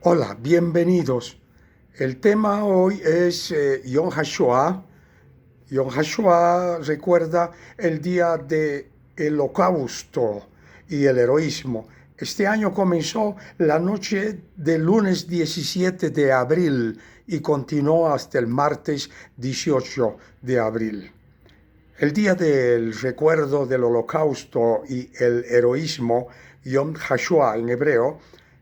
Hola, bienvenidos. El tema hoy es Yom HaShoah. Yom HaShoah recuerda el día del Holocausto y el heroísmo. Este año comenzó la noche del lunes 17 de abril y continuó hasta el martes 18 de abril. El día del recuerdo del Holocausto y el heroísmo, Yom HaShoah en hebreo,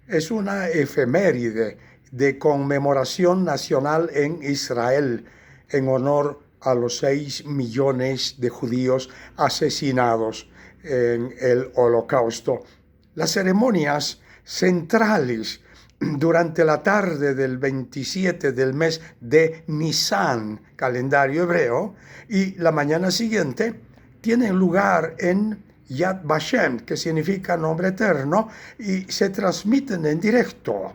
es una efeméride de conmemoración nacional en Israel en honor a los 6 millones de judíos asesinados en el Holocausto. Las ceremonias centrales durante la tarde del 27 del mes de Nisan, calendario hebreo, y la mañana siguiente tienen lugar en Yad Vashem, que significa nombre eterno, y se transmiten en directo.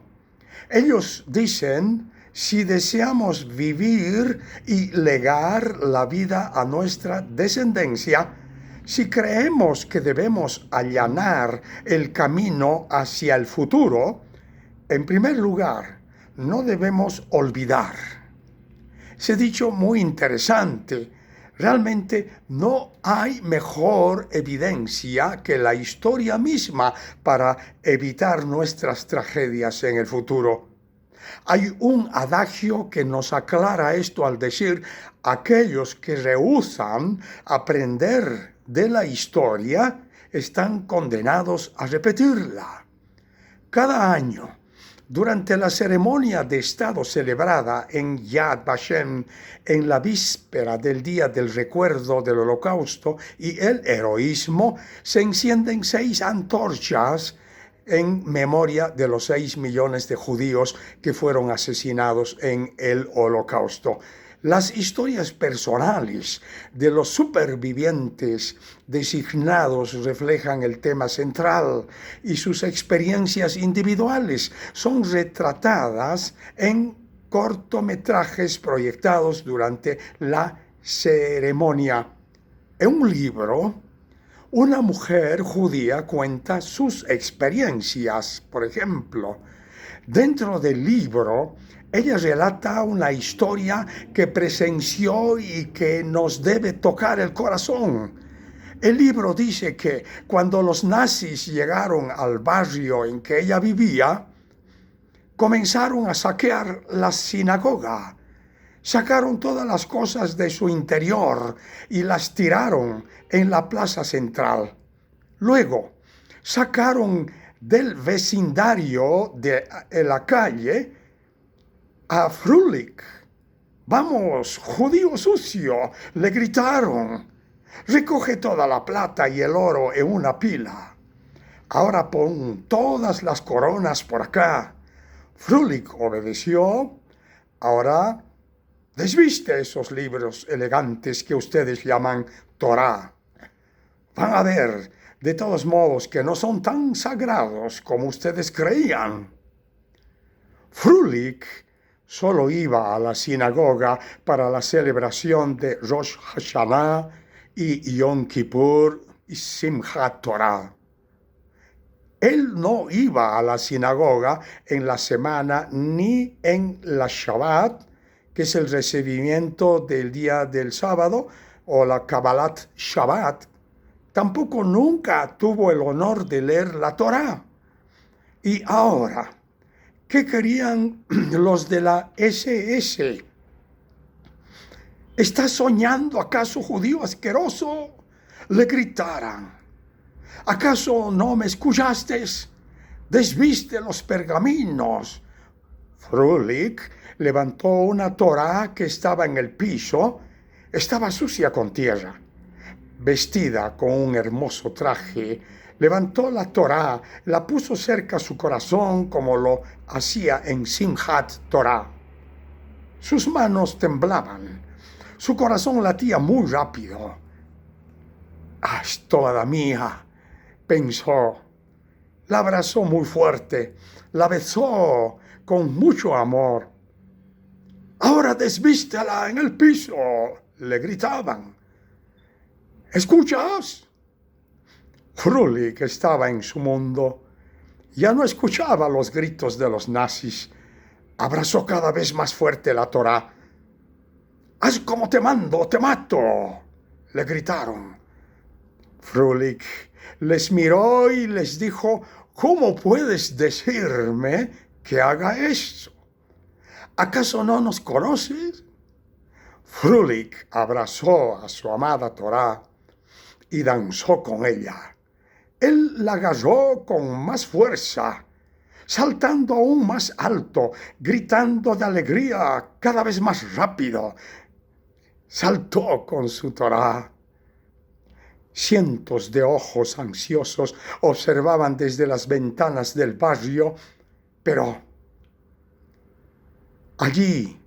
Ellos dicen, si deseamos vivir y legar la vida a nuestra descendencia, si creemos que debemos allanar el camino hacia el futuro, en primer lugar, no debemos olvidar. Ese dicho muy interesante. Realmente no hay mejor evidencia que la historia misma para evitar nuestras tragedias en el futuro. Hay un adagio que nos aclara esto al decir: aquellos que rehúsan aprender de la historia están condenados a repetirla. Cada año, durante la ceremonia de Estado celebrada en Yad Vashem en la víspera del Día del Recuerdo del Holocausto y el heroísmo, se encienden 6 antorchas en memoria de los 6 millones de judíos que fueron asesinados en el Holocausto. Las historias personales de los supervivientes designados reflejan el tema central y sus experiencias individuales son retratadas en cortometrajes proyectados durante la ceremonia. En un libro, una mujer judía cuenta sus experiencias. Por ejemplo, dentro del libro, ella relata una historia que presenció y que nos debe tocar el corazón. El libro dice que cuando los nazis llegaron al barrio en que ella vivía, comenzaron a saquear la sinagoga. Sacaron todas las cosas de su interior y las tiraron en la plaza central. Luego, sacaron del vecindario de la calle a Frulik. «Vamos, judío sucio», le gritaron. «Recoge toda la plata y el oro en una pila. Ahora pon todas las coronas por acá». Frulik obedeció. «Ahora desviste esos libros elegantes que ustedes llaman Torá. Van a ver, de todos modos, que no son tan sagrados como ustedes creían». Frulik solo iba a la sinagoga para la celebración de Rosh Hashanah y Yom Kippur y Simchat Torah. Él no iba a la sinagoga en la semana ni en la Shabbat, que es el recibimiento del día del sábado, o la Kabbalat Shabbat. Tampoco nunca tuvo el honor de leer la Torá. Y ahora, ¿qué querían los de la SS? ¿Estás soñando acaso, judío asqueroso?, le gritaran. ¿Acaso no me escuchaste? Desviste los pergaminos. Frulik levantó una Torá que estaba en el piso. Estaba sucia con tierra. Vestida con un hermoso traje, levantó la Torá, la puso cerca a su corazón como lo hacía en Simchat Torah. Sus manos temblaban, su corazón latía muy rápido. «Ah, es toda mía», pensó. La abrazó muy fuerte, la besó con mucho amor. «Ahora desvístela en el piso», le gritaban. «¿Escuchas?». Frulik estaba en su mundo Ya no escuchaba los gritos de los nazis. Abrazó cada vez más fuerte la Torá. «Haz como te mando, o te mato», le gritaron. Fröhlich les miró y les dijo: «¿Cómo puedes decirme que haga eso? ¿Acaso no nos conoces?» Fröhlich abrazó a su amada Torá y danzó con ella. Él la agarró con más fuerza, saltando aún más alto, gritando de alegría cada vez más rápido. Saltó con su Torá. Cientos de ojos ansiosos observaban desde las ventanas del barrio, pero allí,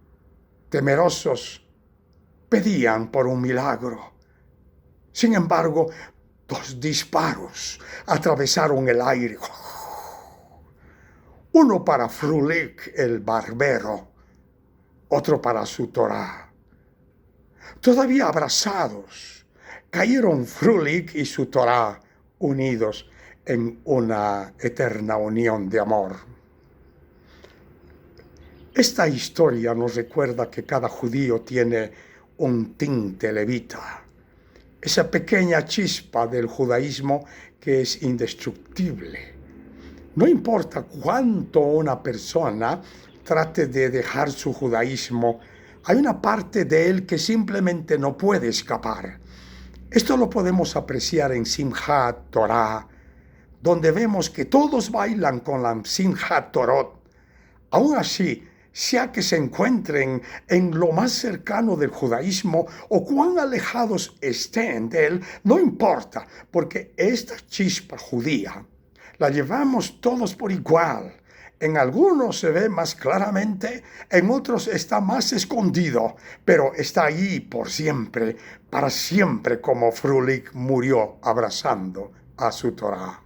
temerosos, pedían por un milagro. Sin embargo, 2 disparos atravesaron el aire. Uno para Fröhlich, el barbero, otro para su Torá. Todavía abrazados, cayeron Fröhlich y su Torá unidos en una eterna unión de amor. Esta historia nos recuerda que cada judío tiene un tinte levita, esa pequeña chispa del judaísmo que es indestructible. No importa cuánto una persona trate de dejar su judaísmo, hay una parte de él que simplemente no puede escapar. Esto lo podemos apreciar en Simchat Torah, donde vemos que todos bailan con la Simchat Torot. Aún así, sea que se encuentren en lo más cercano del judaísmo o cuán alejados estén de él, no importa, porque esta chispa judía la llevamos todos por igual. En algunos se ve más claramente, en otros está más escondido, pero está ahí por siempre, para siempre, como Fröhlich murió abrazando a su Torá.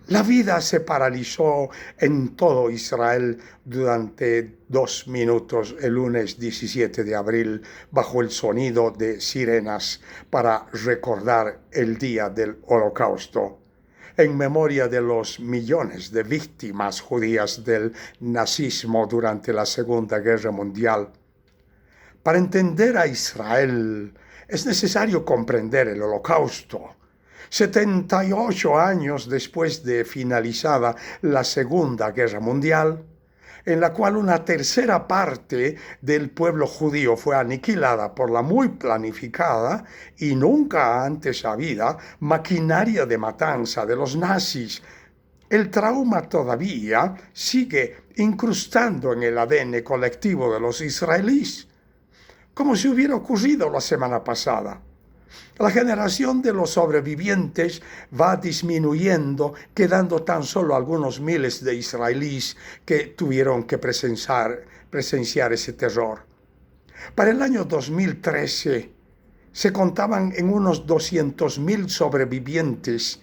La vida se paralizó en todo Israel durante 2 minutos el lunes 17 de abril bajo el sonido de sirenas para recordar el día del Holocausto, en memoria de los millones de víctimas judías del nazismo durante la Segunda Guerra Mundial. Para entender a Israel es necesario comprender el Holocausto. 78 años después de finalizada la Segunda Guerra Mundial, en la cual una tercera parte del pueblo judío fue aniquilada por la muy planificada y nunca antes habida maquinaria de matanza de los nazis. El trauma todavía sigue incrustando en el ADN colectivo de los israelíes, como si hubiera ocurrido la semana pasada. La generación de los sobrevivientes va disminuyendo, quedando tan solo algunos miles de israelíes que tuvieron que presenciar ese terror. Para el año 2013 se contaban en unos 200.000 sobrevivientes.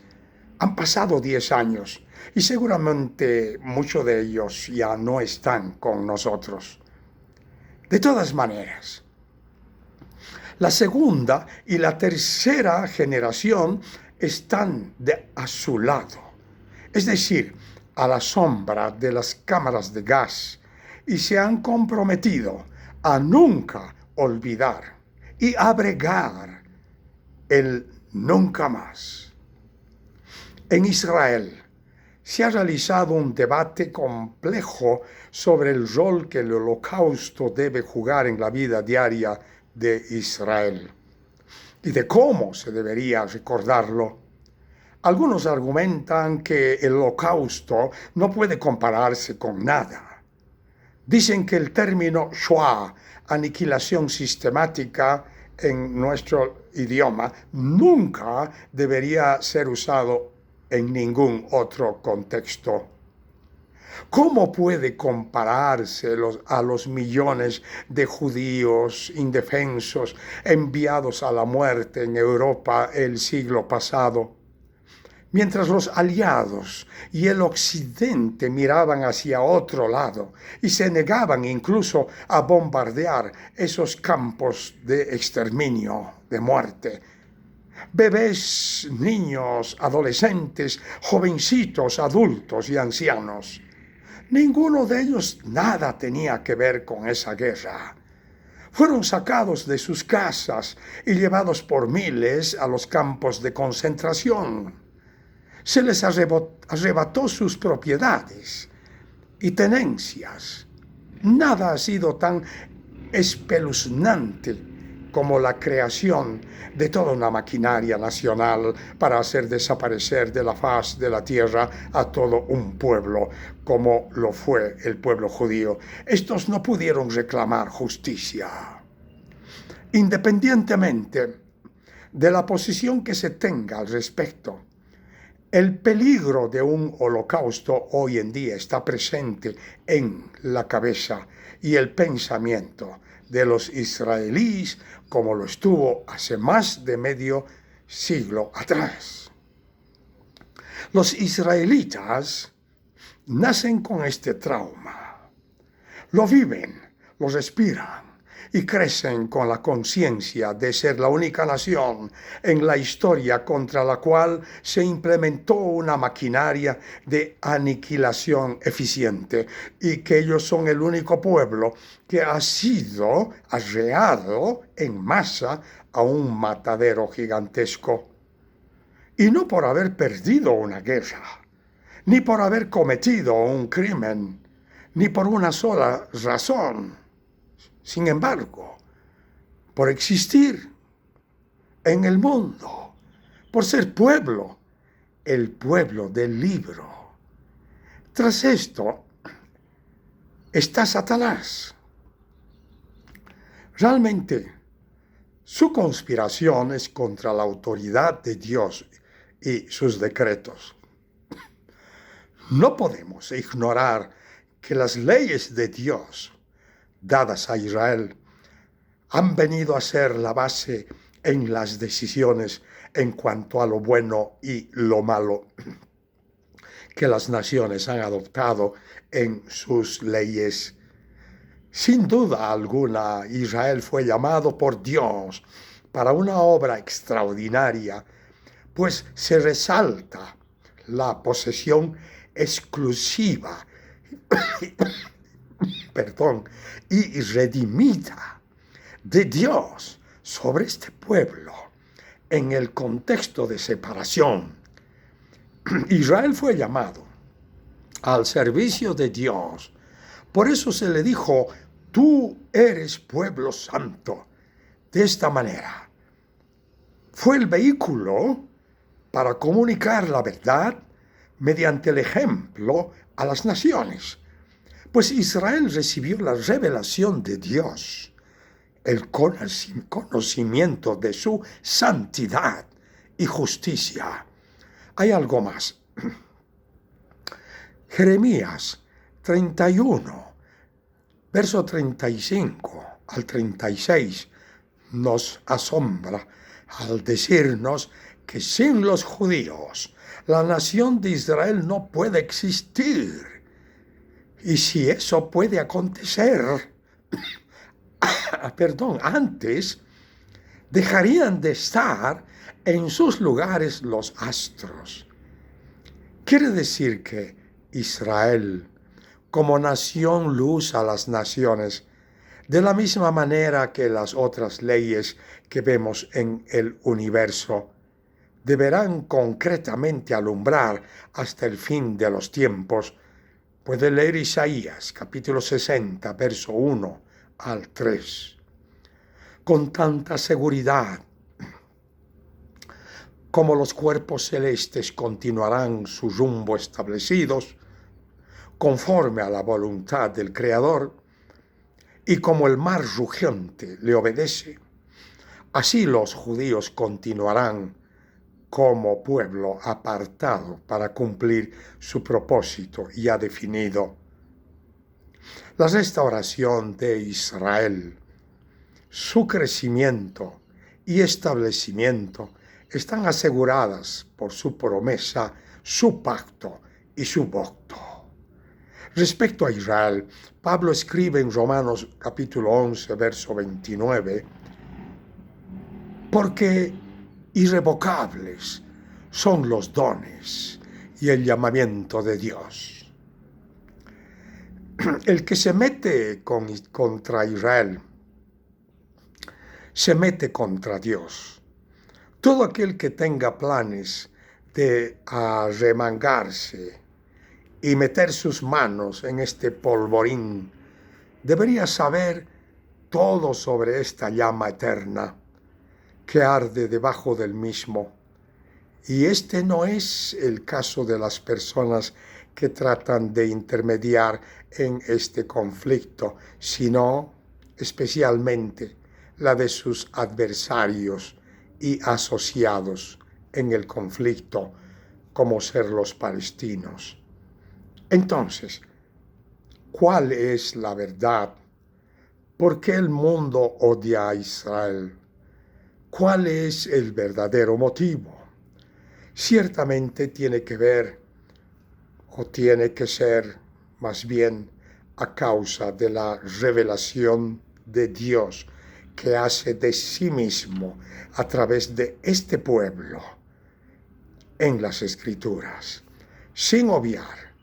Han pasado 10 años y seguramente muchos de ellos ya no están con nosotros. De todas maneras, la segunda y la tercera generación están a su lado, es decir, a la sombra de las cámaras de gas, y se han comprometido a nunca olvidar y abregar el nunca más. En Israel se ha realizado un debate complejo sobre el rol que el Holocausto debe jugar en la vida diaria de Israel y de cómo se debería recordarlo. Algunos argumentan que el Holocausto no puede compararse con nada. Dicen que el término Shoah, aniquilación sistemática en nuestro idioma, nunca debería ser usado en ningún otro contexto. ¿Cómo puede compararse a los millones de judíos indefensos enviados a la muerte en Europa el siglo pasado? Mientras los aliados y el occidente miraban hacia otro lado y se negaban incluso a bombardear esos campos de exterminio, de muerte, bebés, niños, adolescentes, jovencitos, adultos y ancianos. Ninguno de ellos nada tenía que ver con esa guerra. Fueron sacados de sus casas y llevados por miles a los campos de concentración. Se les arrebató sus propiedades y tenencias. Nada ha sido tan espeluznante como la creación de toda una maquinaria nacional para hacer desaparecer de la faz de la tierra a todo un pueblo, como lo fue el pueblo judío. Estos no pudieron reclamar justicia. Independientemente de la posición que se tenga al respecto, el peligro de un holocausto hoy en día está presente en la cabeza y el pensamiento de los israelíes, como lo estuvo hace más de medio siglo atrás. Los israelitas nacen con este trauma, lo viven, lo respiran y crecen con la conciencia de ser la única nación en la historia contra la cual se implementó una maquinaria de aniquilación eficiente y que ellos son el único pueblo que ha sido arreado en masa a un matadero gigantesco. Y no por haber perdido una guerra, ni por haber cometido un crimen, ni por una sola razón. Sin embargo, por existir en el mundo, por ser pueblo, el pueblo del libro. Tras esto está Satanás. Realmente, su conspiración es contra la autoridad de Dios y sus decretos. No podemos ignorar que las leyes de Dios dadas a Israel han venido a ser la base en las decisiones en cuanto a lo bueno y lo malo que las naciones han adoptado en sus leyes. Sin duda alguna, Israel fue llamado por Dios para una obra extraordinaria, pues se resalta la posesión exclusiva y redimida de Dios sobre este pueblo en el contexto de separación. Israel fue llamado al servicio de Dios. Por eso se le dijo, tú eres pueblo santo. De esta manera, fue el vehículo para comunicar la verdad mediante el ejemplo a las naciones. Pues Israel recibió la revelación de Dios, el conocimiento de su santidad y justicia. Hay algo más. Jeremías 31, verso 35 al 36, nos asombra al decirnos que sin los judíos la nación de Israel no puede existir. Y si eso puede acontecer, antes dejarían de estar en sus lugares los astros. Quiere decir que Israel, como nación luz a las naciones, de la misma manera que las otras leyes que vemos en el universo, deberán concretamente alumbrar hasta el fin de los tiempos. Puede leer Isaías, capítulo 60, verso 1 al 3. Con tanta seguridad como los cuerpos celestes continuarán su rumbo establecidos, conforme a la voluntad del Creador, y como el mar rugiente le obedece, así los judíos continuarán como pueblo apartado para cumplir su propósito ya definido. La restauración de Israel, su crecimiento y establecimiento están aseguradas por su promesa, su pacto y su voto. Respecto a Israel, Pablo escribe en Romanos capítulo 11, verso 29, porque irrevocables son los dones y el llamamiento de Dios. El que se mete contra Israel, se mete contra Dios. Todo aquel que tenga planes de arremangarse y meter sus manos en este polvorín, debería saber todo sobre esta llama eterna que arde debajo del mismo. Y este no es el caso de las personas que tratan de intermediar en este conflicto, sino especialmente la de sus adversarios y asociados en el conflicto, como ser los palestinos. Entonces, ¿cuál es la verdad? ¿Por qué el mundo odia a Israel? ¿Cuál es el verdadero motivo? Ciertamente tiene que ver, o tiene que ser más bien a causa de la revelación de Dios que hace de sí mismo a través de este pueblo en las Escrituras, sin obviar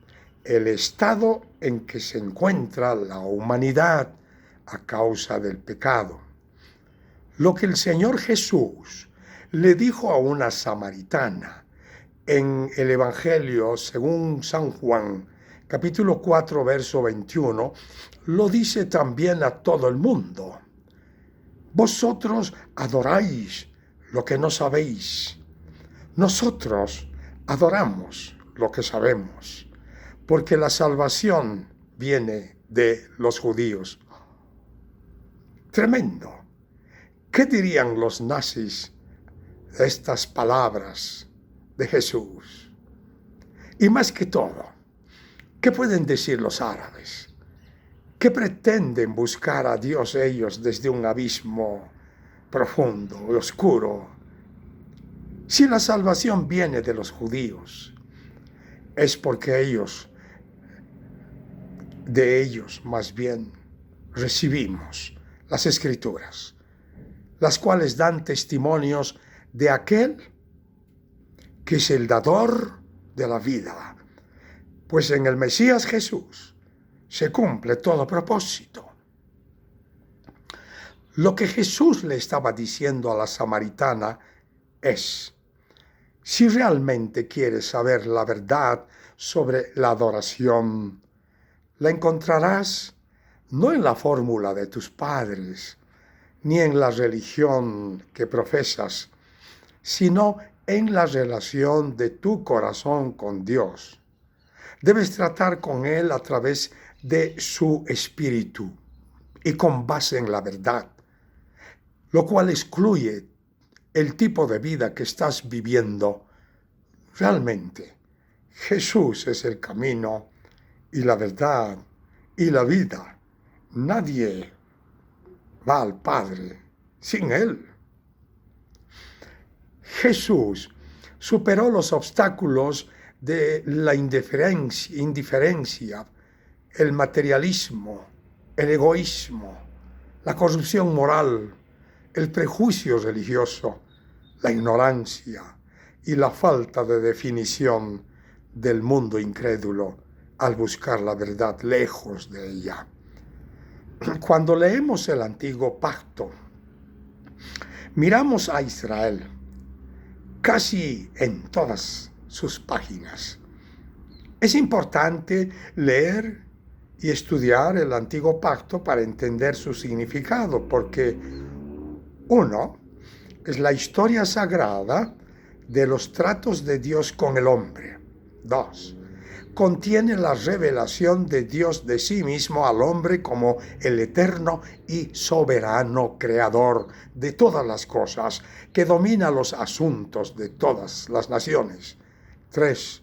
el estado en que se encuentra la humanidad a causa del pecado. Lo que el Señor Jesús le dijo a una samaritana en el Evangelio según San Juan, capítulo 4, verso 21, lo dice también a todo el mundo. Vosotros adoráis lo que no sabéis. Nosotros adoramos lo que sabemos, porque la salvación viene de los judíos. Tremendo. ¿Qué dirían los nazis de estas palabras de Jesús? Y más que todo, ¿qué pueden decir los árabes? ¿Qué pretenden buscar a Dios ellos desde un abismo profundo y oscuro? Si la salvación viene de los judíos, es porque de ellos más bien, recibimos las Escrituras, las cuales dan testimonios de aquel que es el dador de la vida. Pues en el Mesías Jesús se cumple todo propósito. Lo que Jesús le estaba diciendo a la samaritana es: si realmente quieres saber la verdad sobre la adoración, la encontrarás no en la fórmula de tus padres, ni en la religión que profesas, sino en la relación de tu corazón con Dios. Debes tratar con Él a través de su espíritu y con base en la verdad, lo cual excluye el tipo de vida que estás viviendo. Realmente, Jesús es el camino y la verdad y la vida. Nadie va al Padre sin Él. Jesús superó los obstáculos de la indiferencia, el materialismo, el egoísmo, la corrupción moral, el prejuicio religioso, la ignorancia y la falta de definición del mundo incrédulo al buscar la verdad lejos de ella. Cuando leemos el Antiguo Pacto, miramos a Israel casi en todas sus páginas. Es importante leer y estudiar el Antiguo Pacto para entender su significado, porque uno, es la historia sagrada de los tratos de Dios con el hombre. 2, contiene la revelación de Dios de sí mismo al hombre como el eterno y soberano creador de todas las cosas, que domina los asuntos de todas las naciones. 3,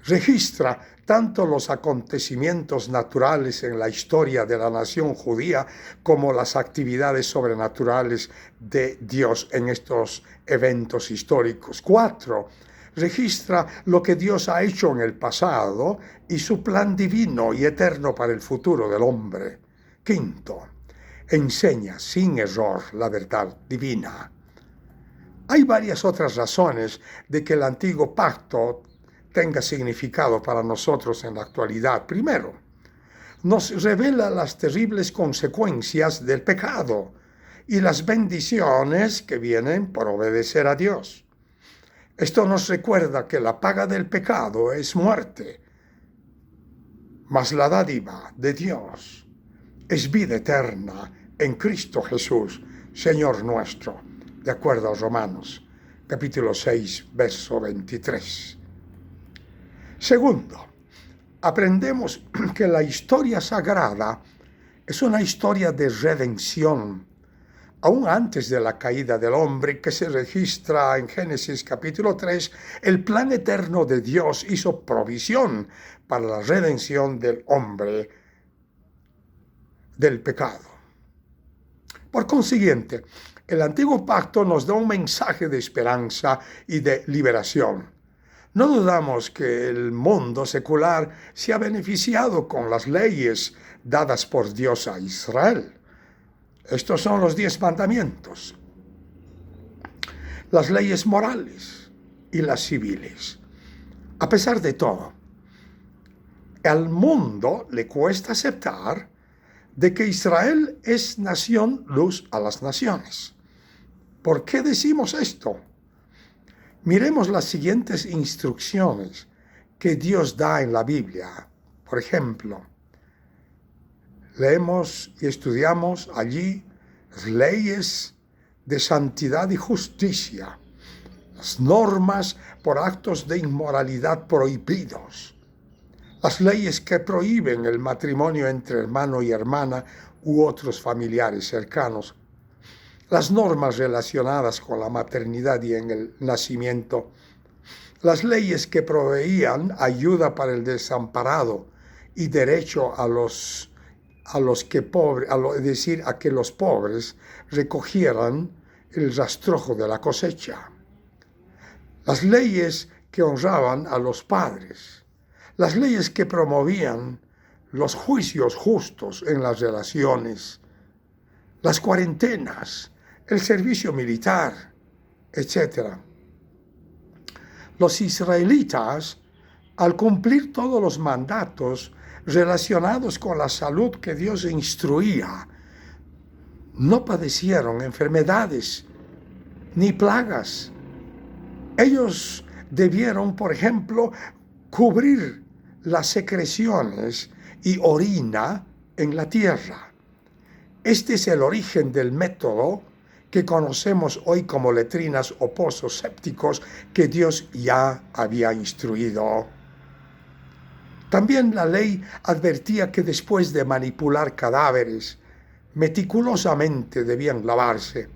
registra tanto los acontecimientos naturales en la historia de la nación judía como las actividades sobrenaturales de Dios en estos eventos históricos. 4, registra lo que Dios ha hecho en el pasado y su plan divino y eterno para el futuro del hombre. 5, enseña sin error la verdad divina. Hay varias otras razones de que el antiguo pacto tenga significado para nosotros en la actualidad. Primero, nos revela las terribles consecuencias del pecado y las bendiciones que vienen por obedecer a Dios. Esto nos recuerda que la paga del pecado es muerte, mas la dádiva de Dios es vida eterna en Cristo Jesús, Señor nuestro, de acuerdo a Romanos, capítulo 6, verso 23. Segundo, aprendemos que la historia sagrada es una historia de redención, aún antes de la caída del hombre, que se registra en Génesis capítulo 3, el plan eterno de Dios hizo provisión para la redención del hombre del pecado. Por consiguiente, el antiguo pacto nos da un mensaje de esperanza y de liberación. No dudamos que el mundo secular se ha beneficiado con las leyes dadas por Dios a Israel. Estos son los 10 mandamientos, las leyes morales y las civiles. A pesar de todo, al mundo le cuesta aceptar de que Israel es nación luz a las naciones. ¿Por qué decimos esto? Miremos las siguientes instrucciones que Dios da en la Biblia. Por ejemplo, leemos y estudiamos allí las leyes de santidad y justicia, las normas por actos de inmoralidad prohibidos, las leyes que prohíben el matrimonio entre hermano y hermana u otros familiares cercanos, las normas relacionadas con la maternidad y en el nacimiento, las leyes que proveían ayuda para el desamparado y derecho a que los pobres recogieran el rastrojo de la cosecha, las leyes que honraban a los padres, las leyes que promovían los juicios justos en las relaciones, las cuarentenas, el servicio militar, etc. Los israelitas, al cumplir todos los mandatos relacionados con la salud que Dios instruía, no padecieron enfermedades ni plagas. Ellos debieron, por ejemplo, cubrir las secreciones y orina en la tierra. Este es el origen del método que conocemos hoy como letrinas o pozos sépticos que Dios ya había instruido. También la ley advertía que después de manipular cadáveres, meticulosamente debían lavarse.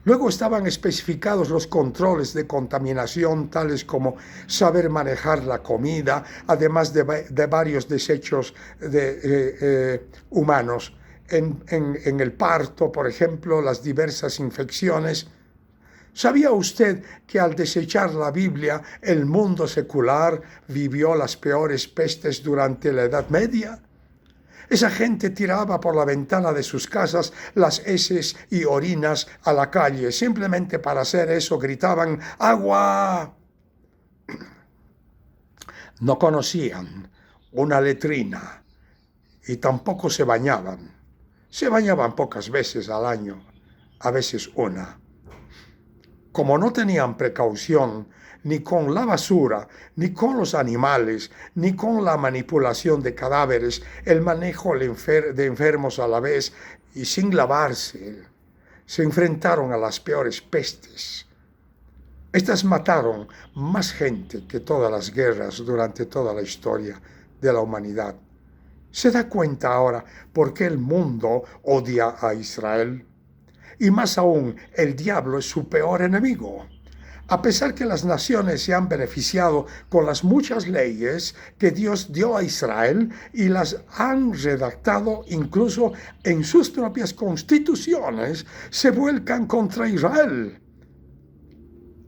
Luego estaban especificados los controles de contaminación, tales como saber manejar la comida, además de varios desechos humanos. En el parto, por ejemplo, las diversas infecciones. ¿Sabía usted que al desechar la Biblia, el mundo secular vivió las peores pestes durante la Edad Media? Esa gente tiraba por la ventana de sus casas las heces y orinas a la calle. Simplemente para hacer eso gritaban ¡agua! No conocían una letrina y tampoco se bañaban. Se bañaban pocas veces al año, a veces una. Como no tenían precaución ni con la basura, ni con los animales, ni con la manipulación de cadáveres, el manejo de enfermos a la vez y sin lavarse, se enfrentaron a las peores pestes. Estas mataron más gente que todas las guerras durante toda la historia de la humanidad. ¿Se da cuenta ahora por qué el mundo odia a Israel? Y más aún, el diablo es su peor enemigo. A pesar que las naciones se han beneficiado con las muchas leyes que Dios dio a Israel y las han redactado incluso en sus propias constituciones, se vuelcan contra Israel.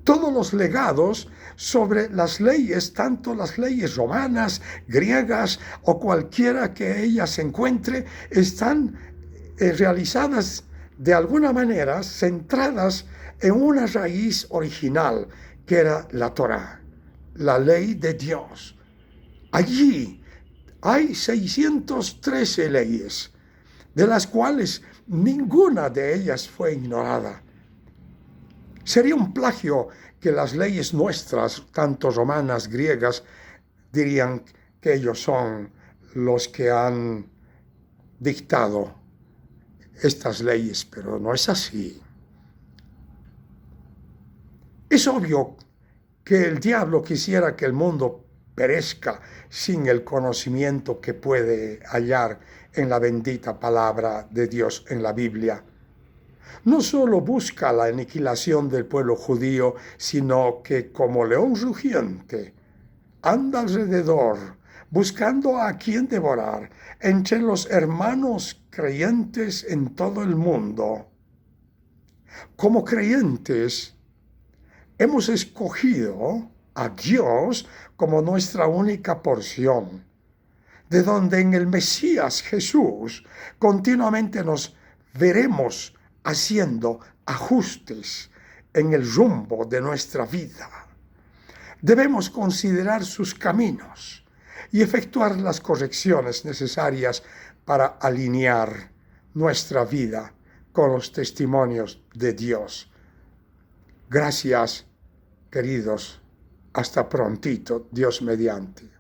Todos los legados sobre las leyes, tanto las leyes romanas, griegas o cualquiera que ellas se encuentre, están realizadas de alguna manera centradas en una raíz original, que era la Torá, la ley de Dios. Allí hay 613 leyes, de las cuales ninguna de ellas fue ignorada. Sería un plagio que las leyes nuestras, tanto romanas, griegas, dirían que ellos son los que han dictado estas leyes, pero no es así. Es obvio que el diablo quisiera que el mundo perezca sin el conocimiento que puede hallar en la bendita palabra de Dios en la Biblia. No solo busca la aniquilación del pueblo judío, sino que como león rugiente anda alrededor buscando a quien devorar entre los hermanos creyentes en todo el mundo. Como creyentes, hemos escogido a Dios como nuestra única porción, de donde en el Mesías Jesús continuamente nos veremos haciendo ajustes en el rumbo de nuestra vida. Debemos considerar sus caminos y efectuar las correcciones necesarias para alinear nuestra vida con los testimonios de Dios. Gracias, queridos. Hasta prontito, Dios mediante.